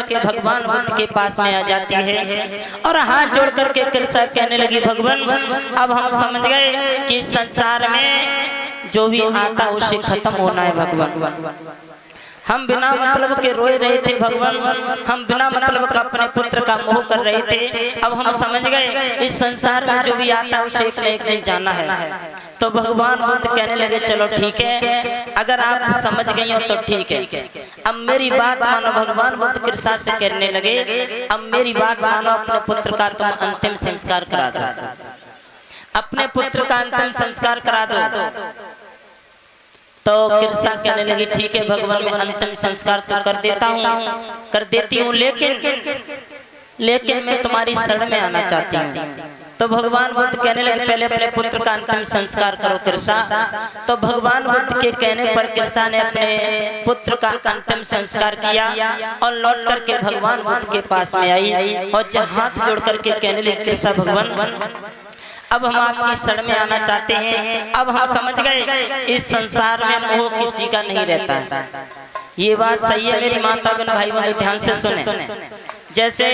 करके भगवान बुद्ध के पास में आ जाती है और हाथ जोड़ करके कृष्णा कहने लगी, भगवान अब हम समझ गए कि संसार में जो भी आता उसे खत्म होना है भगवान। हम बिना मतलब के रोए रहे थे भगवान, हम बिना मतलब का अपने पुत्र का मोह कर रहे थे। अब हम समझ गए इस संसार में जो भी आता है उसे एक न एक दिन जाना है। तो भगवान बुद्ध कहने लगे, चलो ठीक है, अगर आप समझ गई हो तो ठीक है, अब मेरी बात मानो। भगवान बुद्ध कृष्णा से कहने लगे, अब मेरी बात मानो, अपने पुत्र का तुम अंतिम संस्कार करा दो, अपने पुत्र का अंतिम संस्कार करा दो। तो कृष्णा कहने लगी, ठीक है भगवान, मैं अंतिम संस्कार तो कर देती हूँ, लेकिन मैं तुम्हारी शरण में आना चाहती हूँ। तो भगवान बुद्ध कहने लगे, पहले अपने पुत्र का अंतिम संस्कार करो कृष्णा। तो भगवान बुद्ध के कहने पर कृष्णा ने अपने पुत्र का अंतिम संस्कार किया और लौट करके भगवान बुद्ध के पास में आई और हाथ जोड़ करके कहने लगी, कृष्णा भगवान अब हम आपकी शरण में आना चाहते हैं। अब हम समझ गए इस संसार में मोह किसी का नहीं रहता है। ये बात सही है मेरी माता बहन भाई बहनों, ध्यान से सुने। जैसे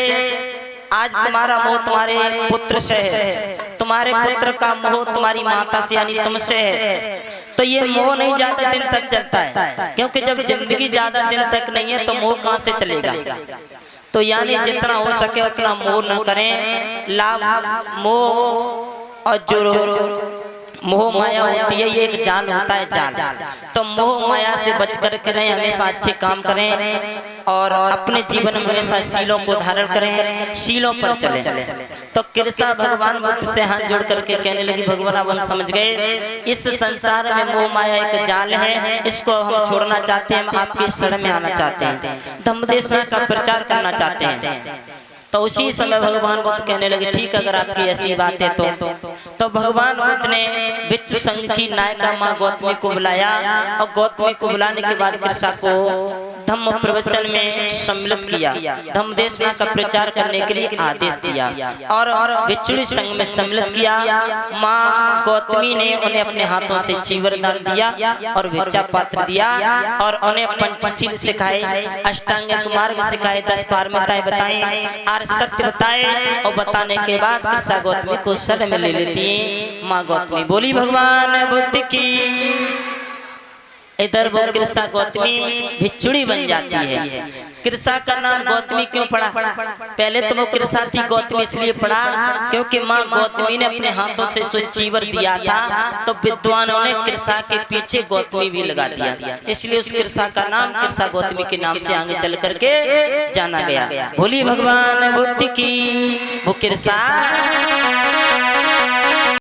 आज तुम्हारा मोह तुम्हारे पुत्र से है, तुम्हारे पुत्र का मोह तुम्हारी माता से यानी तुमसे है, तो ये मोह नहीं ज्यादा दिन तक चलता है, क्योंकि जब जिंदगी ज्यादा दिन तक नहीं है तो मोह कहाँ से चलेगा। तो यानी जितना हो सके उतना मोह न करें। लाभ मोह और जो मोह माया होती है ये एक जाल होता है, जाल। तो मोह माया से बच कर के रहें, हमेशा अच्छे काम करें और अपने जीवन में हमेशा शीलों को धारण करें, शीलों पर चलें। तो कृष्णा भगवान बुद्ध से हाथ जोड़ करके कहने लगी, भगवान अब हम समझ गए इस संसार में मोह माया एक जाल है, इसको हम छोड़ना चाहते हैं, हम आपके शरण में आना चाहते हैं, धम्म देशना का प्रचार करना चाहते हैं। तो उसी समय भगवान बुद्ध कहने लगे, ठीक अगर आपकी ऐसी बात है तो भगवान बुद्ध ने विश्व संघ की नायिका माँ गौतमी को बुलाया और गौतमी को बुलाने के बाद कृष्णा को धम्म प्रवचन में सम्मिलित किया, धम्म देशना का प्रचार करने के लिए आदेश दिया और विचुड़ी संघ में सम्मिलित किया। माँ गौतमी ने उन्हें अपने हाथों से चीवर दान दिया और भिक्षा पात्र दिया और उन्हें पंचशील सिखाए, अष्टांगिक मार्ग सिखाए, 10 पारमिताएं बताएं, आर्य सत्य बताए और बताने के बाद कृष्णा गौतमी को शरण में ले लेती है। माँ गौतमी बोली भगवान बुद्ध की। इधर वो कृष्णा गौतमी भिक्षुणी बन जाती है। कृष्णा का नाम गौतमी क्यों पड़ा? पहले तो वो कृष्णा थी, गौतमी इसलिए पड़ा क्योंकि माँ गौतमी ने अपने हाथों से स्वचीवर दिया था, तो विद्वानों ने कृष्णा के पीछे गौतमी भी लगा दिया, इसलिए उस कृष्णा का नाम कृष्णा गौतमी के नाम से आगे चल करके जाना गया। बोली भगवान बुद्ध की। वो कृष्णा